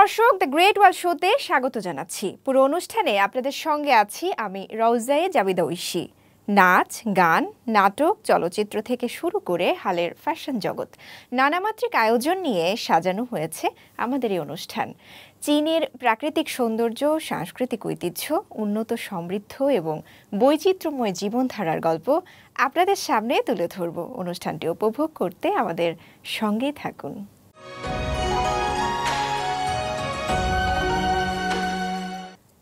দর্শক, the great world শোতে স্বাগত জানাচ্ছি। পুরো অনুষ্ঠানে আপনাদের সঙ্গে আছি আমি রওজায়ে জাবিদা ঐশী। নাচ, গান, নাটক, চলচ্চিত্র থেকে শুরু করে হালের ফ্যাশন জগৎ, নানামাত্রিক আয়োজন নিয়ে সাজানো হয়েছে আমাদের এই অনুষ্ঠান। চীনের প্রাকৃতিক সৌন্দর্য, সাংস্কৃতিক ঐতিহ্য, উন্নত সমৃদ্ধ এবং বৈচিত্র্যময় জীবনধারার গল্প আপনাদের সামনে তুলে ধরব। অনুষ্ঠানটি উপভোগ করতে আমাদের সঙ্গেই থাকুন।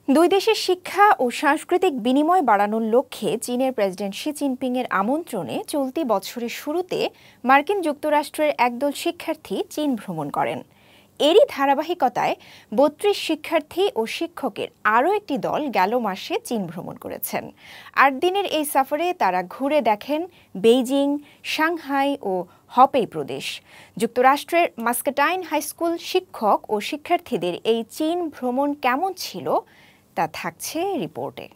দুই দেশের শিক্ষা ও সাংস্কৃতিক বিনিময় বাড়ানোর লক্ষ্যে চীনের প্রেসিডেন্ট শি জিনপিংয়ের আমন্ত্রণে চলতি বছরের শুরুতে মার্কিন যুক্তরাষ্ট্রের একদল শিক্ষার্থী চীন ভ্রমণ করেন। এরই ধারাবাহিকতায় ৩২ শিক্ষার্থী ও শিক্ষকের আরও একটি দল গেল মাসে চীন ভ্রমণ করেছেন। ৮ দিনের এই সফরে তারা ঘুরে দেখেন বেইজিং, সাংহাই ও হপেই প্রদেশ। যুক্তরাষ্ট্রের মাস্কাটাইন হাইস্কুল শিক্ষক ও শিক্ষার্থীদের এই চীন ভ্রমণ কেমন ছিল তা থাকছে রিপোর্টে।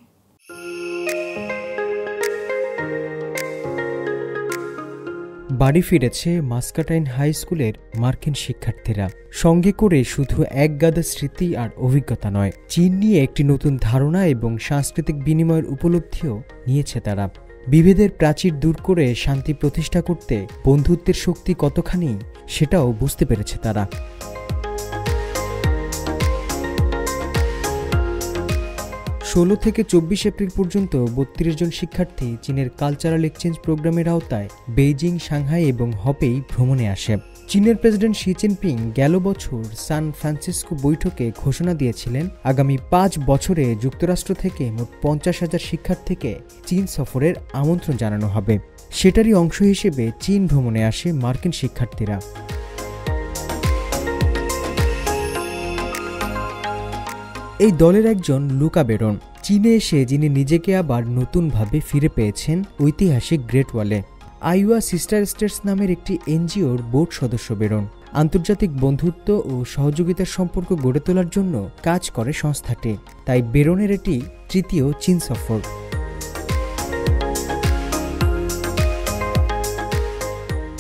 বাড়ি ফিরেছে মাস্কাটাইন হাই স্কুলের মার্কিন শিক্ষার্থীরা। সঙ্গে করে শুধু এক গাদা স্মৃতি আর অভিজ্ঞতা নয়, চীন নিয়ে একটি নতুন ধারণা এবং সাংস্কৃতিক বিনিময়ের উপলব্ধিও নিয়েছে তারা। বিভেদের প্রাচীর দূর করে শান্তি প্রতিষ্ঠা করতে বন্ধুত্বের শক্তি কতখানি সেটাও বুঝতে পেরেছে তারা। ১৬ থেকে ২৪ এপ্রিল পর্যন্ত ৩২ জন শিক্ষার্থী চীনের কালচারাল এক্সচেঞ্জ প্রোগ্রামের আওতায় বেইজিং, সাংহাই এবং হপেই ভ্রমণে আসে। চীনের প্রেসিডেন্ট শি জিনপিং গেল বছর সান ফ্রান্সিসকো বৈঠকে ঘোষণা দিয়েছিলেন আগামী ৫ বছরে যুক্তরাষ্ট্র থেকে মোট ৫০,০০০ শিক্ষার্থীকে চীন সফরের আমন্ত্রণ জানানো হবে। সেটারই অংশ হিসেবে চীন ভ্রমণে আসে মার্কিন শিক্ষার্থীরা। এই দলের একজন লুকা বেরন, চীনে এসে যিনি নিজেকে আবার নতুনভাবে ফিরে পেয়েছেন ঐতিহাসিক গ্রেট ওয়ালে। আইওয়া সিস্টার স্টেটস নামের একটি এনজিওর বোর্ড সদস্য বেরন। আন্তর্জাতিক বন্ধুত্ব ও সহযোগিতার সম্পর্ক গড়ে তোলার জন্য কাজ করে সংস্থাটি। তাই বেরনের এটি তৃতীয় চীন সফর।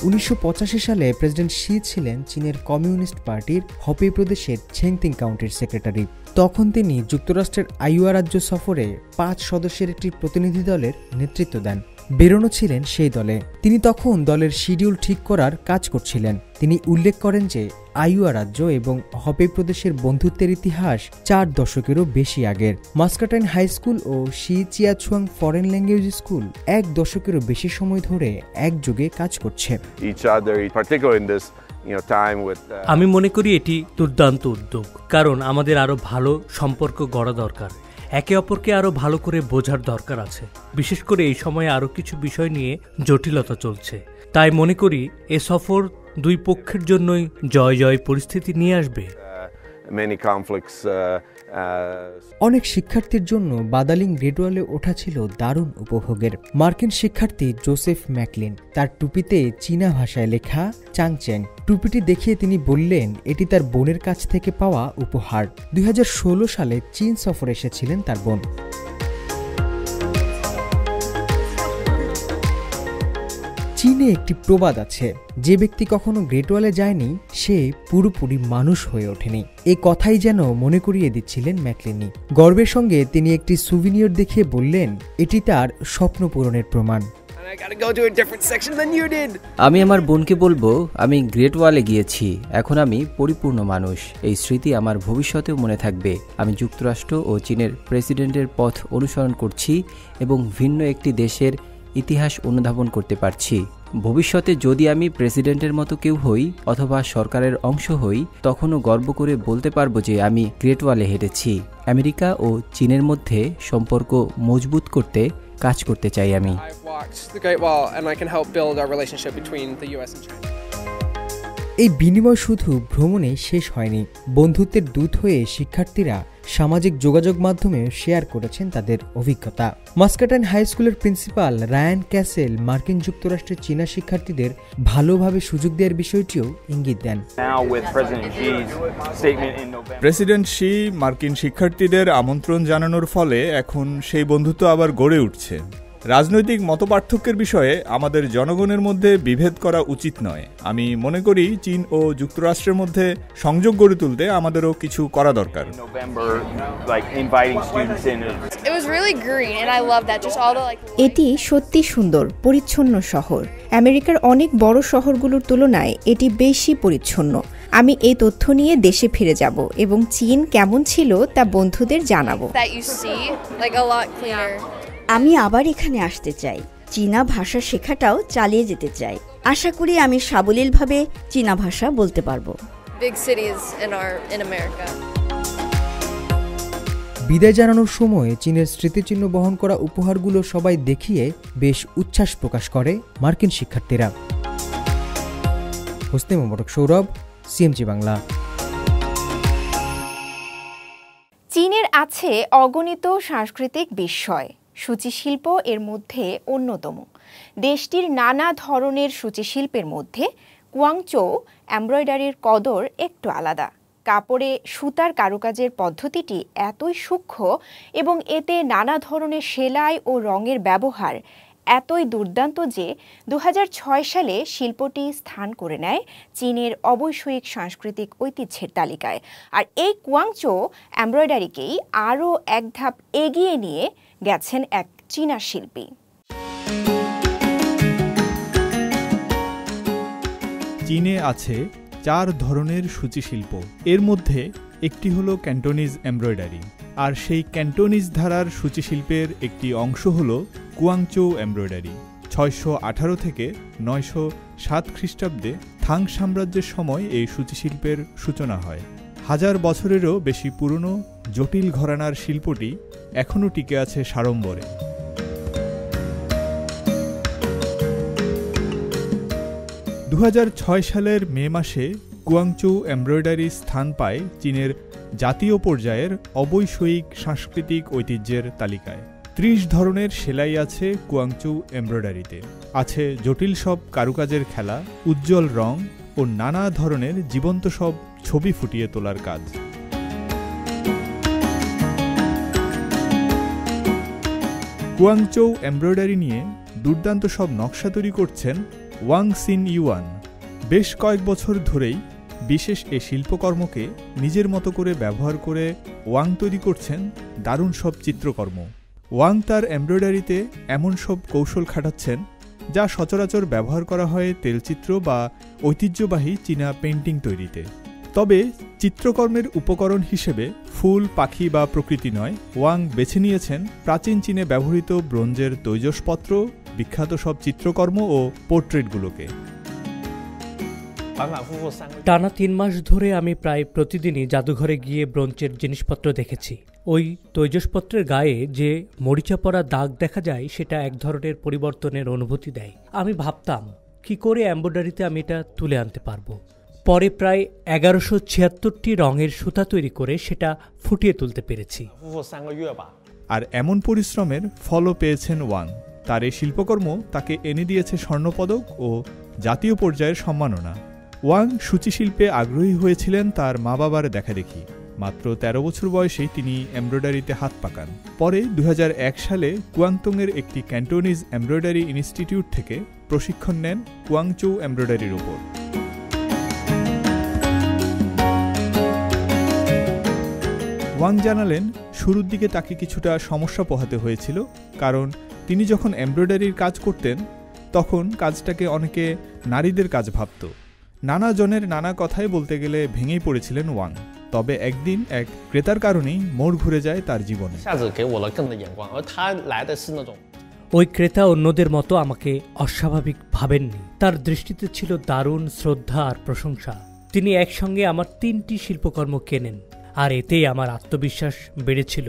১৯৮৫ সালে প্রেসিডেন্ট শি ছিলেন চীনের কমিউনিস্ট পার্টির হপেই প্রদেশের ছেংতিং কাউন্টির সেক্রেটারি। তখন তিনি যুক্তরাষ্ট্রের আইওয়া রাজ্য সফরে ৫ সদস্যের একটি প্রতিনিধি দলের নেতৃত্ব দেন। বেরোনো ছিলেন সেই দলে। তিনি তখন দলের শিডিউল ঠিক করার কাজ করছিলেন। তিনি উল্লেখ করেন যে আইওয়া রাজ্য এবং হপেই প্রদেশের বন্ধুত্বের ইতিহাস ৪ দশকেরও বেশি আগের। মাস্কাটাইন হাই স্কুল ও Shijiazhuang foreign language school ১ দশকেরও বেশি সময় ধরে একযোগে কাজ করছে। আমি মনে করি এটি দুর্দান্ত উদ্যোগ, কারণ আমাদের আরো ভালো সম্পর্ক গড়া দরকার। একে অপরকে আরো ভালো করে বোঝার দরকার আছে, বিশেষ করে এই সময়ে আরো কিছু বিষয় নিয়ে জটিলতা চলছে। তাই মনে করি এ সফর দুই পক্ষের জন্যই জয় জয় পরিস্থিতি নিয়ে আসবে। অনেক শিক্ষার্থীর জন্য বাদালিং গ্রেট ওয়ালে ওঠা ছিল দারুণ উপভোগের। মার্কিন শিক্ষার্থী জোসেফ ম্যাকলিন, তার টুপিতে চীনা ভাষায় লেখা চাংচ্যাং। টুপিটি দেখিয়ে তিনি বললেন এটি তার বোনের কাছ থেকে পাওয়া উপহার। ২০১৬ সালে চীন সফরে এসেছিলেন তার বোন। চীনে একটি প্রবাদ আছে, যে ব্যক্তি কখনো গ্রেট ওয়ালে যায়নি সে পুরোপুরি মানুষ হয়ে ওঠেনি। এই কথাই যেন মনে করিয়ে দিচ্ছিলেন ম্যাকলিনি। গর্বের সঙ্গে তিনি একটি সুভিনিয়র দেখিয়ে বললেন এটি তার স্বপ্ন পূরণের প্রমাণ। আমি আমার বোনকে বলবো আমি গ্রেট ওয়ালে গিয়েছি, এখন আমি পরিপূর্ণ মানুষ। এই স্মৃতি আমার ভবিষ্যতেও মনে থাকবে। আমি যুক্তরাষ্ট্র ও চীনের প্রেসিডেন্টের পথ অনুসরণ করছি এবং ভিন্ন একটি দেশের ইতিহাস অনুধাবন করতে পারছি। ভবিষ্যতে যদি আমি প্রেসিডেন্টের মতো কেউ হই অথবা সরকারের অংশ হই, তখনও গর্ব করে বলতে পারবো যে আমি গ্রেট ওয়ালে হেঁটেছি। আমেরিকা ও চীনের মধ্যে সম্পর্ক মজবুত করতে কাজ করতে চাই আমি। এই বিনিময় শুধু ভ্রমণে শেষ হয়নি। বন্ধুত্বের দূত হয়ে শিক্ষার্থীরা সামাজিক যোগাযোগ মাধ্যমে শেয়ার করেছেন তাদের অভিজ্ঞতা। মাস্কাটাইন হাই স্কুলের প্রিন্সিপাল রায়ান ক্যাসেল মার্কিন যুক্তরাষ্ট্রের চীনা শিক্ষার্থীদের ভালোভাবে সুযোগ দেওয়ার বিষয়টিও ইঙ্গিত দেন। প্রেসিডেন্ট শি মার্কিন শিক্ষার্থীদের আমন্ত্রণ জানানোর ফলে এখন সেই বন্ধুত্ব আবার গড়ে উঠছে। রাজনৈতিক মতপার্থক্যের বিষয়ে আমাদের জনগণের মধ্যে বিভেদ করা উচিত নয়। আমি মনে করি চীন ও যুক্তরাষ্ট্রের মধ্যে সংযোগ গড়ে তুলতে আমাদেরও কিছু করা দরকার। এটি সত্যি সুন্দর, পরিচ্ছন্ন শহর। আমেরিকার অনেক বড় শহরগুলোর তুলনায় এটি বেশি পরিচ্ছন্ন। আমি এই তথ্য নিয়ে দেশে ফিরে যাব এবং চীন কেমন ছিল তা বন্ধুদের জানাবো। আমি আবার এখানে আসতে চাই। চীনা ভাষা শেখাটাও চালিয়ে যেতে চাই। আশা করি আমি সাবলীলভাবে চীনা ভাষা বলতে পারবো। বিদায় জানানোর সময় চীনের স্মৃতিচিহ্ন বহন করা উপহারগুলো সবাই দেখিয়ে বেশ উচ্ছ্বাস প্রকাশ করে মার্কিন শিক্ষার্থীরা। হোসনে মোবারক সৌরভ, সিএমজি বাংলা। চীনের আছে অগণিত সাংস্কৃতিক বিস্ময়। সূচিশিল্প এর মধ্যে অন্যতম। দেশটির নানা ধরনের সূচিশিল্পের মধ্যে কুয়াংচৌ এমব্রয়ডারির কদর একটু আলাদা। কাপড়ে সুতার কারুকাজের পদ্ধতিটি এতই সূক্ষ্ম এবং এতে নানা ধরনের সেলাই ও রঙের ব্যবহার এতই দুর্দান্ত যে 2006 সালে শিল্পটি স্থান করে নেয় চীনের অবৈষয়িক সাংস্কৃতিক ঐতিহ্যের তালিকায়। আর এই কুয়াংচৌ এমব্রয়ডারিকেই আরও এক ধাপ এগিয়ে নিয়ে গেছেন এক চীনা শিল্পী। চীনে আছে 4 ধরনের সূচিশিল্প। এর মধ্যে একটি হলো ক্যান্টোনিজ এমব্রয়ডারি, আর সেই ক্যান্টোনিজ ধারার সূচিশিল্পের একটি অংশ হলো কুয়াংচৌ এমব্রয়ডারি। 618 থেকে 907 খ্রিস্টাব্দে থাং সাম্রাজ্যের সময় এই সূচিশিল্পের সূচনা হয়। 1000 বছরেরও বেশি পুরনো জটিল ঘরানার শিল্পটি এখনও টিকে আছে সাড়ম্বরে। 2006 সালের মে মাসে কুয়াংচৌ এমব্রয়ডারি স্থান পায় চীনের জাতীয় পর্যায়ের অবৈষয়িক সাংস্কৃতিক ঐতিহ্যের তালিকায়। 30 ধরনের সেলাই আছে কুয়াংচৌ এমব্রয়ডারিতে। আছে জটিল সব কারুকাজের খেলা, উজ্জ্বল রং ও নানা ধরনের জীবন্ত সব ছবি ফুটিয়ে তোলার কাজ। কুয়াংচৌ এমব্রয়ডারি নিয়ে দুর্দান্ত সব নকশা তৈরি করছেন ওয়াং সিন ইউয়ান। বেশ কয়েক বছর ধরেই বিশেষ এ শিল্পকর্মকে নিজের মতো করে ব্যবহার করে ওয়াং তৈরি করছেন দারুণ সব চিত্রকর্ম। ওয়াং তার এমব্রয়ডারিতে এমন সব কৌশল খাটাচ্ছেন যা সচরাচর ব্যবহার করা হয় তেলচিত্র বা ঐতিহ্যবাহী চীনা পেইন্টিং তৈরিতে। তবে চিত্রকর্মের উপকরণ হিসেবে ফুল, পাখি বা প্রকৃতি নয়, ওয়াং বেছে নিয়েছেন প্রাচীন চীনে ব্যবহৃত ব্রোঞ্জের তৈজসপত্র, বিখ্যাত সব চিত্রকর্ম ও পোর্ট্রেটগুলোকে। টানা 3 মাস ধরে আমি প্রায় প্রতিদিনই জাদুঘরে গিয়ে ব্রোঞ্জের জিনিসপত্র দেখেছি। ওই তৈজসপত্রের গায়ে যে মরিচা পড়া দাগ দেখা যায় সেটা এক ধরনের পরিবর্তনের অনুভূতি দেয়। আমি ভাবতাম কি করে এমব্রয়ডারিতে আমি এটা তুলে আনতে পারবো। পরে প্রায় 1176টি রঙের সুতা তৈরি করে সেটা ফুটিয়ে তুলতে পেরেছি। আর এমন পরিশ্রমের ফলও পেয়েছেন ওয়াং। তার এই শিল্পকর্ম তাকে এনে দিয়েছে স্বর্ণপদক ও জাতীয় পর্যায়ের সম্মাননা। ওয়াং সূচিশিল্পে আগ্রহী হয়েছিলেন তার মা বাবার দেখাদেখি। মাত্র 13 বছর বয়সেই তিনি এমব্রয়ডারিতে হাত পাকান। পরে 2001 সালে কুয়াংতংয়ের একটি ক্যান্টোনিজ এমব্রয়ডারি ইনস্টিটিউট থেকে প্রশিক্ষণ নেন কুয়াংচৌ এমব্রয়ডারির ওপর। ওয়াং জানালেন, শুরুর দিকে তাকে কিছুটা সমস্যা পোহাতে হয়েছিল, কারণ তিনি যখন এমব্রয়ডারির কাজ করতেন তখন কাজটাকে অনেকে নারীদের কাজ ভাবত। নানা জনের নানা কথাই বলতে গেলে ভেঙেই পড়েছিলেন ওয়াং। তবে একদিন এক ক্রেতার কারণেই মোড় ঘুরে যায় তার জীবনে। ওই ক্রেতা অন্যদের মতো আমাকে অস্বাভাবিক ভাবেননি। তার দৃষ্টিতে ছিল দারুণ শ্রদ্ধা আর প্রশংসা। তিনি একসঙ্গে আমার 3টি শিল্পকর্ম কেনেন, আর এতেই আমার আত্মবিশ্বাস বেড়েছিল।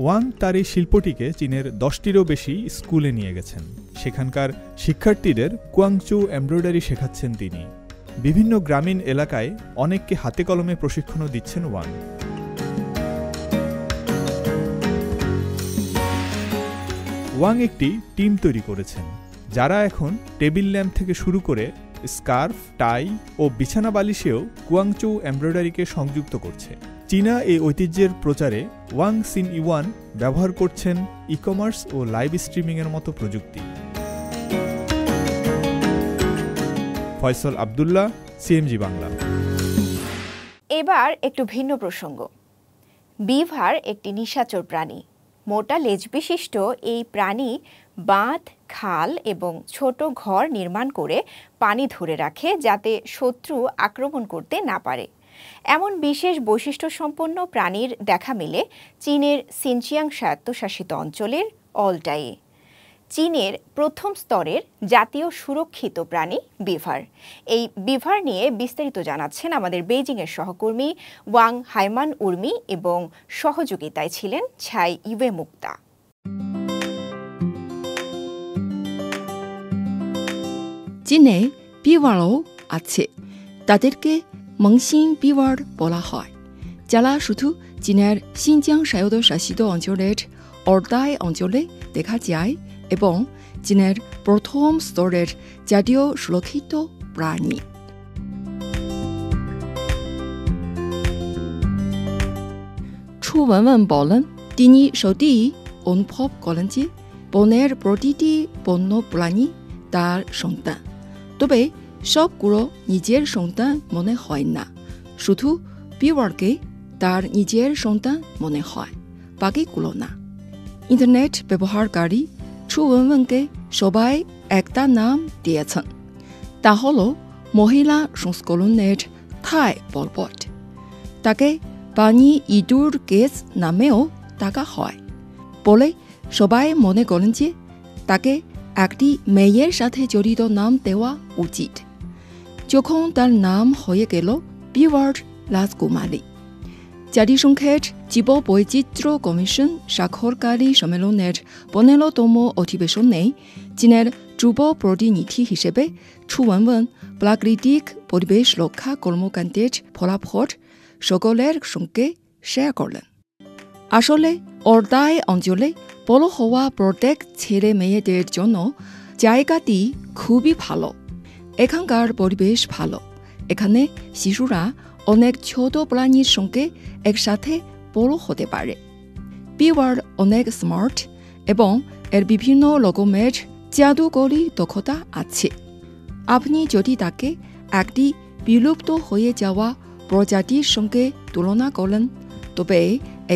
ওয়াং তার এই শিল্পটিকে চীনের 10টিরও বেশি স্কুলে নিয়ে গেছেন। সেখানকার শিক্ষার্থীদের কুয়াংচৌ এমব্রয়ডারি শেখাচ্ছেন তিনি। বিভিন্ন গ্রামীণ এলাকায় অনেককে হাতে কলমে প্রশিক্ষণও দিচ্ছেন ওয়াং। ওয়াং একটি টিম তৈরি করেছেন, যারা এখন টেবিল ল্যাম্প থেকে শুরু করে স্কার্ফ, টাই ও বিছানা বালিশেও কুয়াংচৌ এমব্রয়ডারিকে সংযুক্ত করছে। চীনা এই ঐতিহ্যের প্রচারে ওয়াং সিন ইউয়ান ব্যবহার করছেন ই-কমার্স ও লাইভ স্ট্রিমিংয়ের মতো প্রযুক্তি। ফয়সল আব্দুল্লাহ, সিএমজি বাংলা। এবার একটু ভিন্ন প্রসঙ্গ। বিভার একটি নিশাচর প্রাণী। মোটা লেজ বিশিষ্ট এই প্রাণী বাঁধ, খাল এবং ছোট ঘর নির্মাণ করে পানি ধরে রাখে যাতে শত্রু আক্রমণ করতে না পারে। এমন বিশেষ বৈশিষ্ট্যসম্পন্ন প্রাণীর দেখা মেলে চীনের সিনচিয়াং স্বায়ত্তশাসিত অঞ্চলের অলটাইয়ে। চীনের প্রথম স্তরের জাতীয় সুরক্ষিত প্রাণী বিভার। এই বিভার নিয়ে বিস্তারিত জানাচ্ছেন আমাদের বেইজিংয়ের সহকর্মী ওয়াং হাইমান উর্মি এবং সহযোগিতায় ছিলেন ছাই ইউয়ে মুক্তা। চীনে বিভারও আছে। তাদেরকে মংসিং বিভার বলা হয়, যারা শুধু চীনের সিনজিয়াং স্বায়ত্তশাসিত অঞ্চলের অলটাই অঞ্চলে দেখা যায় এবং চীনের প্রথম স্তরের জাতীয় সুরক্ষিত প্রাণী। ছু ওয়েনওয়েন বলেন, তিনি সত্যিই অনুভব করেন যে বনের প্রতিটি বন্য প্রাণী তার সন্তান। তবে সবগুলো নিজের সন্তান মনে হয় না, শুধু বিভারকে তার নিজের সন্তান মনে হয়, বাকিগুলো না। ইন্টারনেট ব্যবহারকারী ছু ওয়েনওয়েনকে সবাই একটা নাম দিয়েছেন, তা হল মহিলা সংস্করণের থাই পলপট। তাকে পানি ইঁদুর কেস নামেও ডাকা হয় বলে সবাই মনে করেন যে তাকে একটি মেয়ের সাথে জড়িত নাম দেওয়া উচিত। যখন তার নাম হয়ে গেল বিভার রাজকুমারী। জাতিসংঘের জীববৈচিত্র্য কমিশন স্বাক্ষরকারী সম্মেলনের 15তম অধিবেশনে চীনের যুব প্রতিনিধি হিসেবে ছু ওয়েনওয়েন প্রাকৃতিক পরিবেশ রক্ষা কর্মকাণ্ডের ফলাফল সকলের সঙ্গে শেয়ার করলেন। আসলে অলটাই অঞ্চলে বড় হওয়া প্রত্যেক ছেলে মেয়েদের জন্য জায়গাটি খুবই ভালো। এখানকার পরিবেশ ভালো। এখানে শিশুরা অনেক ছোট প্রাণীর সঙ্গে একসাথে বড় হতে পারে। বিভার অনেক স্মার্ট এবং এর বিভিন্ন রকমের জাদুকরী দক্ষতা আছে। আপনি যদি তাকে একটি বিলুপ্ত হয়ে যাওয়া প্রজাতির সঙ্গে তুলনা করেন, তবে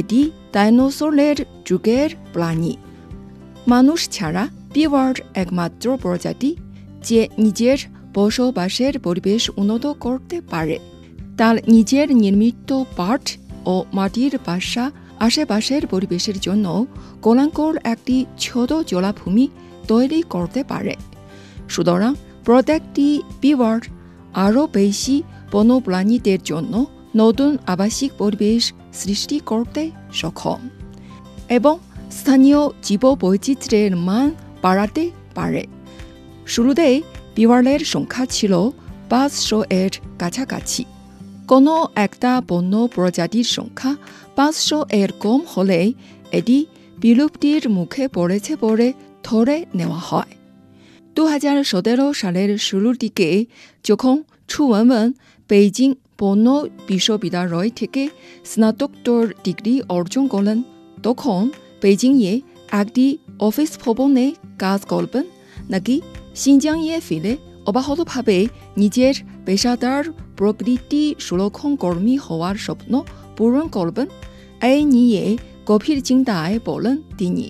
এটি ডাইনোসরের যুগের প্রাণী। মানুষ ছাড়া বিভার একমাত্র প্রজাতি যে নিজের বসবাসের পরিবেশ উন্নত করতে পারে। তার নিজের নির্মিত পাট ও মাটির বাসা আশেপাশের পরিবেশের জন্য কলাঙ্কর একটি ছোট জলাভূমি তৈরি করতে পারে। সুতরাং প্রত্যেকটি বিভার আরও বেশি বন্যপ্রাণীদের জন্য নতুন আবাসিক পরিবেশ সৃষ্টি করতে সক্ষম এবং স্থানীয় জীববৈচিত্র্যের মান বাড়াতে পারে। শুরুতে বিভারের সংখ্যা ছিল 500-এর কাছাকাছি। কোনো একটা বন্য প্রজাতির সংখ্যা 500-এর কম হলে এটি বিলুপ্তির মুখে পড়েছে বলে ধরে নেওয়া হয়। 2017 সালের শুরুর দিকে যখন ছু ওয়েনওয়েন বেইজিং বন্য বিশ্ববিদ্যালয় থেকে স্নাতকোত্তর ডিগ্রি অর্জন করেন, তখন বেইজিংয়ে একটি অফিস ভবনে কাজ করবেন নাকি সিনজিয়াংয়ে ফিরে অব্যাহতভাবে নিজের পেশাদার প্রকৃতি সুরক্ষণ কর্মী হওয়ার স্বপ্ন পূরণ করবেন, এই নিয়ে গভীর চিন্তায় পড়লেন তিনি।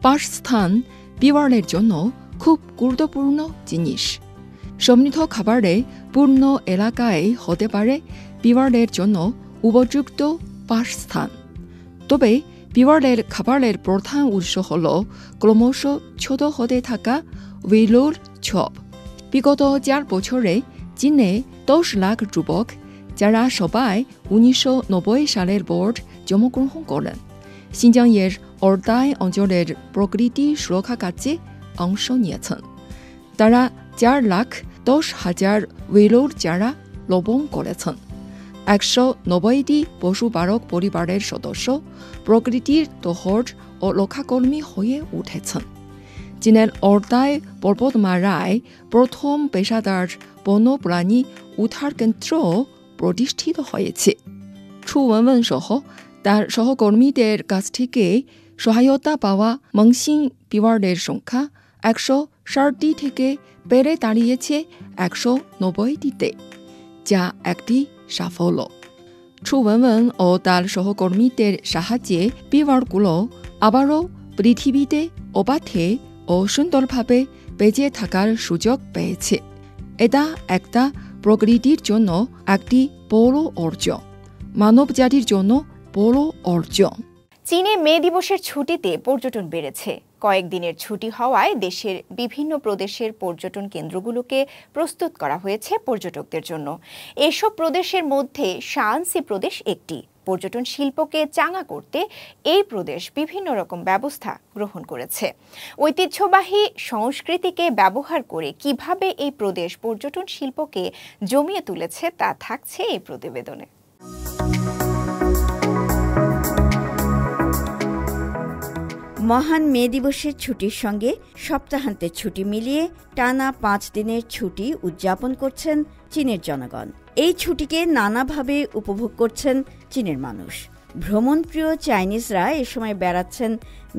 বাসস্থান বিভারের জন্য খুব গুরুত্বপূর্ণ জিনিস। সমৃদ্ধ খাবারে পূর্ণ এলাকায় হতে পারে বিভারের জন্য উপযুক্ত বাসস্থান। তবে বিভারের খাবারের প্রধান উৎস হল ক্রমশ ছোট হতে থাকা উইলুর ঝোপ। বিগত 4 বছরে চীনে 10 লাখ যুবক, যারা সবাই 1990 সালের বোর্ড জন্মগ্রহণ করেন, সিনজিয়াংয়ের অলটাই অঞ্চলের প্রকৃতি সুরক্ষা কাজে অংশ নিয়েছেন। তারা 4,10,000 উইলুর চারা রোপণ করেছেন। 190টি পশুপালক পরিবারের সদস্য প্রকৃতির তোহর ও রক্ষাকর্মী হয়ে উঠেছেন। চীনের অর্দায় পর্বতমালায় প্রথম পেশাদার বন্যপ্রাণী উদ্ধার কেন্দ্র প্রতিষ্ঠিত হয়েছে। ছু ওয়েনওয়েন সহ তার সহকর্মীদের কাছ থেকে সহায়তা পাওয়া মংসিং বিওয়ার্ডের সংখ্যা 160টি থেকে বেড়ে দাঁড়িয়েছে 190টিতে, যা একটি সাফল্য। ছু ওয়েনওয়েন ও তার সহকর্মীদের সাহায্যে বিওয়ার্ডগুলো আবারও পৃথিবীতে অবাধে ও সুন্দরভাবে বেঁচে থাকার সুযোগ পেয়েছে। এটা একটা প্রকৃতির জন্য একটি বড় অর্জন, মানবজাতির জন্য বড় অর্জন। চীনে মে দিবসের ছুটিতে পর্যটন বেড়েছে। কয়েকদিনের ছুটি হওয়ায় দেশের বিভিন্ন প্রদেশের পর্যটন কেন্দ্রগুলোকে প্রস্তুত করা হয়েছে পর্যটকদের জন্য। এসব প্রদেশের মধ্যে শানসি প্রদেশ একটি। পর্যটন শিল্পকে চাঙা করতে এই প্রদেশ বিভিন্ন রকম ব্যবস্থা গ্রহণ করেছে। ঐতিহ্যবাহী সংস্কৃতিকে ব্যবহার করে কিভাবে এই প্রদেশ পর্যটন শিল্পকে জমিয়ে তুলেছে তা থাকছে এই প্রতিবেদনে। মহান মে দিবসের ছুটির সঙ্গে সপ্তাহান্তের ছুটি মিলিয়ে টানা 5 দিনের ছুটি উদযাপন করছেন চীনের জনগণ। এই ছুটিকে নানাভাবে উপভোগ করছেন চীনের মানুষ। ভ্রমণপ্রিয় চাইনিজরা এ সময় বেড়াচ্ছেন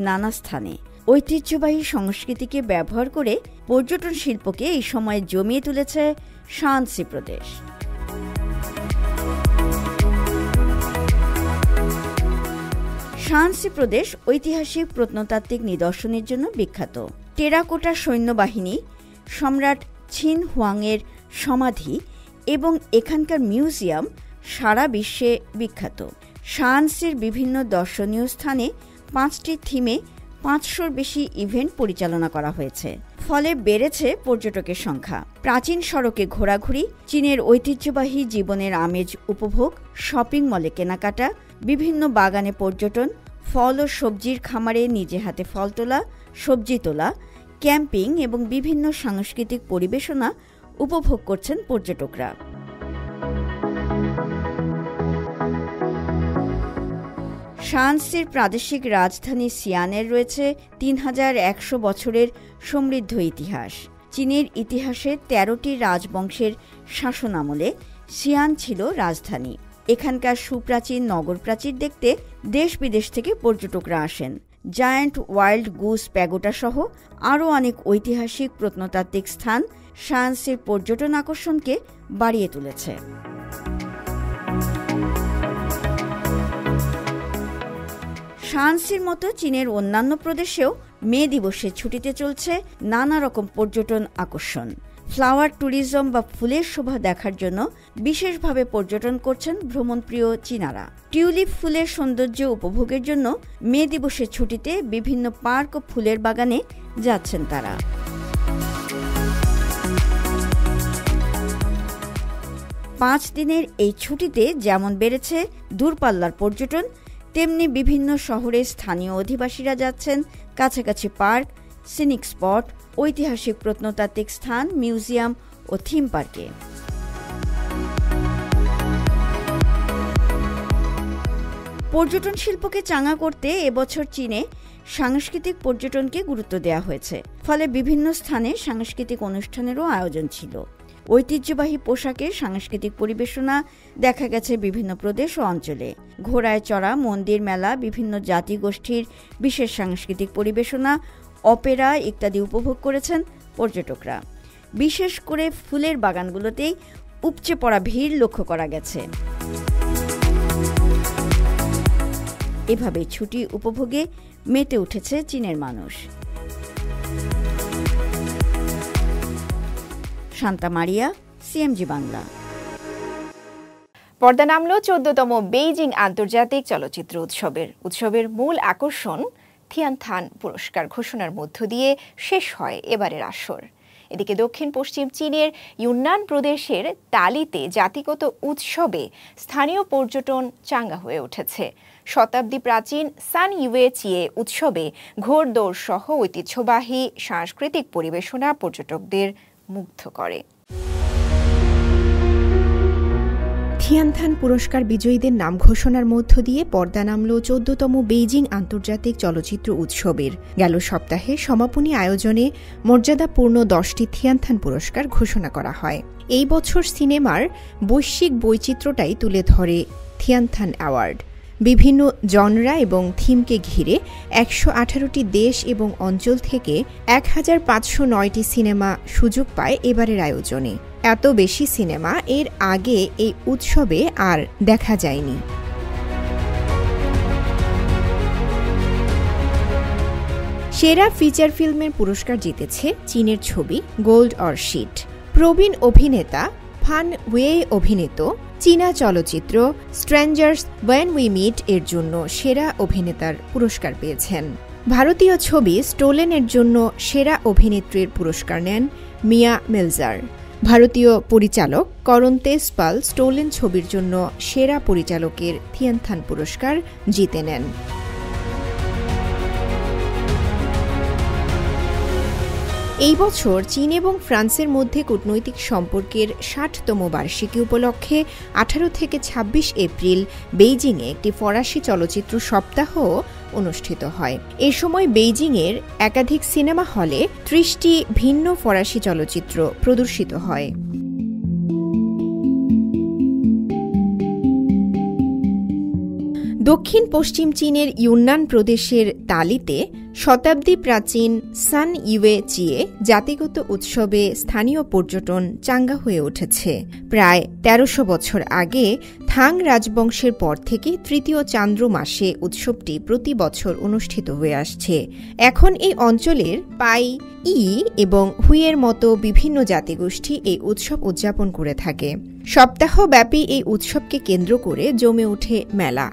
নানা স্থানে। ঐতিহ্যবাহী সংস্কৃতিকে ব্যবহার করে পর্যটন শিল্পকে এই সময় জমিয়ে তুলেছে শানসি প্রদেশ। শানসি প্রদেশ ঐতিহাসিক প্রত্নতাত্ত্বিক নিদর্শনের জন্য বিখ্যাত। টেরাকোটা সৈন্যবাহিনী, সম্রাট ছিন হুয়াংয়ের সমাধি এবং এখানকার মিউজিয়াম সারা বিশ্বে বিখ্যাত। শানসির বিভিন্ন দর্শনীয় স্থানে 5টি থিমে 500-র বেশি ইভেন্ট পরিচালনা করা হয়েছে। ফলে বেড়েছে পর্যটকের সংখ্যা। প্রাচীন সড়কে ঘোরাঘুরি, চীনের ঐতিহ্যবাহী জীবনের আমেজ উপভোগ, শপিং মলে কেনাকাটা, বিভিন্ন বাগানে পর্যটন, ফল ও সবজির খামারে নিজে হাতে ফল তোলা, সবজি তোলা, ক্যাম্পিং এবং বিভিন্ন সাংস্কৃতিক পরিবেশনা উপভোগ করছেন পর্যটকরা। শানসির প্রাদেশিক রাজধানী সিয়ানের রয়েছে 3100 বছরের সমৃদ্ধ ইতিহাস। চীনের ইতিহাসে 13টি রাজবংশের শাসনামলে সিয়ান ছিল রাজধানী। এখানকার সুপ্রাচীন নগর প্রাচীর দেখতে দেশ বিদেশ থেকে পর্যটকরা আসেন। জায়ান্ট ওয়াইল্ড গুস প্যাগোডা সহ আরও অনেক ঐতিহাসিক প্রত্নতাত্ত্বিক স্থান শানসির পর্যটন আকর্ষণকে বাড়িয়ে তুলেছে। শানসির মতো চীনের অন্যান্য প্রদেশেও মে দিবসে ছুটিতে চলছে নানা রকম পর্যটন আকর্ষণ। ফ্লাওয়ার ট্যুরিজম বা ফুলের শোভা দেখার জন্য বিশেষভাবে পর্যটন করছেন ভ্রমণপ্রিয় চীনারা। টিউলিপ ফুলের সৌন্দর্য উপভোগের জন্য মে দিবসের ছুটিতে বিভিন্ন পার্ক ও ফুলের বাগানে যাচ্ছেন তারা। পাঁচ দিনের এই ছুটিতে যেমন বেড়েছে দূরপাল্লার পর্যটন, তেমনি বিভিন্ন শহরের স্থানীয় অধিবাসীরা যাচ্ছেন কাছাকাছি পার্ক, সিনিক স্পট, ঐতিহাসিক প্রত্নতাত্ত্বিক স্থান, মিউজিয়াম ও থিম পার্কে। পর্যটন শিল্পকে চাঙা করতে এবছর চীনে সাংস্কৃতিক পর্যটনকে গুরুত্ব দেওয়া হয়েছে। ফলে বিভিন্ন স্থানে সাংস্কৃতিক অনুষ্ঠানেরও আয়োজন ছিল। ঐতিহ্যবাহী পোশাকের সাংস্কৃতিক পরিবেশনা দেখা গেছে বিভিন্ন প্রদেশ ও অঞ্চলে। ঘোড়ায় চড়া, মন্দির মেলা, বিভিন্ন জাতিগোষ্ঠীর বিশেষ সাংস্কৃতিক পরিবেশনা, অপেরা ইত্যাদি উপভোগ করেছেন পর্যটকরা। বিশেষ করে ফুলের বাগানগুলোতেই উপচে পড়া ভিড় লক্ষ্য করা গেছে। এভাবে ছুটি উপভোগে মেতে উঠেছে চীনের মানুষ। শান্তা মারিয়া, সিএমজি বাংলা। পর্দা নামল 14তম বেইজিং আন্তর্জাতিক চলচ্চিত্র উৎসবের মূল আকর্ষণ থিয়ানথান পুরস্কার ঘোষণার মধ্য দিয়ে শেষ হয় এবারের আসর। এদিকে দক্ষিণ পশ্চিম চীনের ইউনান প্রদেশের তালিতে জাতিগত উৎসবে স্থানীয় পর্যটন চাঙ্গা হয়ে উঠেছে। শতাব্দী প্রাচীন সান ইউয়ে চিয়ে উৎসবে ঘোড়দৌড় সহ ঐতিহ্যবাহী সাংস্কৃতিক পরিবেশনা পর্যটকদের মুগ্ধ করে। থিয়ানথান পুরস্কার বিজয়ীদের নাম ঘোষণার মধ্য দিয়ে পর্দা নামল ১৪তম বেইজিং আন্তর্জাতিক চলচ্চিত্র উৎসবের। গেল সপ্তাহে সমাপনী আয়োজনে মর্যাদাপূর্ণ ১০টি থিয়ানথান পুরস্কার ঘোষণা করা হয়। এই বছর সিনেমার বৈশ্বিক বৈচিত্র্যটাই তুলে ধরে থিয়ানথান অ্যাওয়ার্ড। বিভিন্ন জনরা এবং থিমকে ঘিরে ১১৮টি দেশ এবং অঞ্চল থেকে ১৫০৯টি সিনেমা সুযোগ পায় এবারের আয়োজনে। এত বেশি সিনেমা এর আগে এই উৎসবে আর দেখা যায়নি। সেরা ফিচার ফিল্মের পুরস্কার জিতেছে চীনের ছবি গোল্ড অর শিট। প্রবীণ অভিনেতা ফান ওয়ে অভিনীত চীনা চলচ্চিত্র স্ট্রেঞ্জার্স ওয়েন উই মিট এর জন্য সেরা অভিনেতার পুরস্কার পেয়েছেন। ভারতীয় ছবি স্টোলেনের জন্য সেরা অভিনেত্রীর পুরস্কার নেন মিয়া মেলজার। ভারতীয় পরিচালক করণ তেজপাল স্টোলেন ছবির জন্য সেরা পরিচালকের থিয়ানথান পুরস্কার জিতে নেন। এই বছর চীন এবং ফ্রান্সের মধ্যে কূটনৈতিক সম্পর্কের ৬০তম বার্ষিকী উপলক্ষে ১৮ থেকে ২৬ এপ্রিল বেইজিংয়ে একটি ফরাসি চলচ্চিত্র সপ্তাহ অনুষ্ঠিত হয়। এ সময় বেইজিংয়ের একাধিক সিনেমা হলে ৩০টি ভিন্ন ফরাসি চলচ্চিত্র প্রদর্শিত হয়। দক্ষিণ পশ্চিম চীনের ইউনান প্রদেশের তালিতে শতাব্দী প্রাচীন সান ইউয়ে চিয়ে জাতিগত উৎসবে স্থানীয় পর্যটন চাঙ্গা হয়ে উঠেছে। প্রায় ১৩০০ বছর আগে থাং রাজবংশের পর থেকে তৃতীয় চান্দ্র মাসে উৎসবটি প্রতি বছর অনুষ্ঠিত হয়ে আসছে। এখন এই অঞ্চলের পাই ই এবং হুইয়ের মতো বিভিন্ন জাতিগোষ্ঠী এই উৎসব উদযাপন করে থাকে। সপ্তাহব্যাপী এই উৎসবকে কেন্দ্র করে জমে ওঠে মেলা।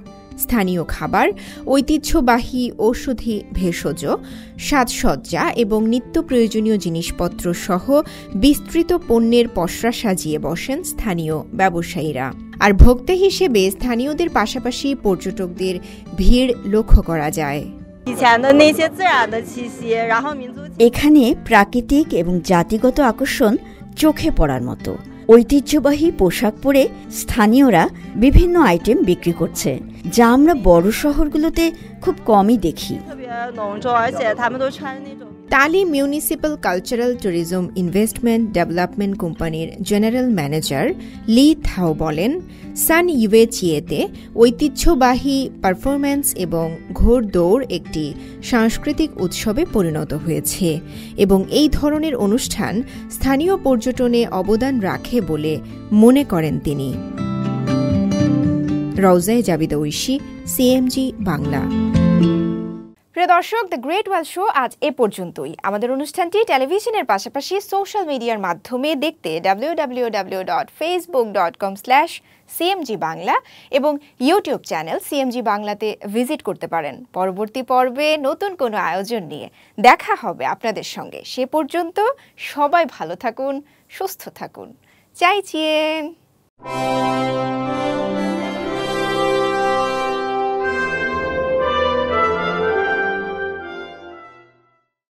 স্থানীয় খাবার, ঐতিহ্যবাহী ঔষধি ভেষজ, সাজসজ্জা এবং নিত্য প্রয়োজনীয় জিনিসপত্র সহ বিস্তৃত পণ্যের পসরা সাজিয়ে বসেন স্থানীয় ব্যবসায়ীরা। আর ভোক্তা হিসেবে স্থানীয়দের পাশাপাশি পর্যটকদের ভিড় লক্ষ্য করা যায়। এখানে প্রাকৃতিক এবং জাতিগত আকর্ষণ চোখে পড়ার মতো। ঐতিহ্যবাহী পোশাক পরে স্থানীয়রা বিভিন্ন আইটেম বিক্রি করছে, যা আমরা বড় শহরগুলোতে খুব কমই দেখি। তালি municipal cultural tourism investment development কোম্পানির জেনারেল ম্যানেজার লি থাও বলেন, সান ইউয়ে চিয়েতে ঐতিহ্যবাহী পারফরম্যান্স এবং ঘোড়দৌড় একটি সাংস্কৃতিক উৎসবে পরিণত হয়েছে এবং এই ধরনের অনুষ্ঠান স্থানীয় পর্যটনে অবদান রাখে বলে মনে করেন তিনি। রওজায়ে জাবিদা ঐশী, সিএমজি বাংলা। প্রিয় দর্শক, দ্য গ্রেট ওয়াল শো আজ এ পর্যন্তই। আমাদের অনুষ্ঠানটি টেলিভিশনের পাশাপাশি সোশ্যাল মিডিয়ার মাধ্যমে দেখতে www.facebook.com/cmg বাংলা এবং ইউটিউব চ্যানেল সিএমজি বাংলাতে ভিজিট করতে পারেন। পরবর্তী পর্বে নতুন কোনো আয়োজন নিয়ে দেখা হবে আপনাদের সঙ্গে। সে পর্যন্ত সবাই ভালো থাকুন, সুস্থ থাকুন। চাইচিয়েন।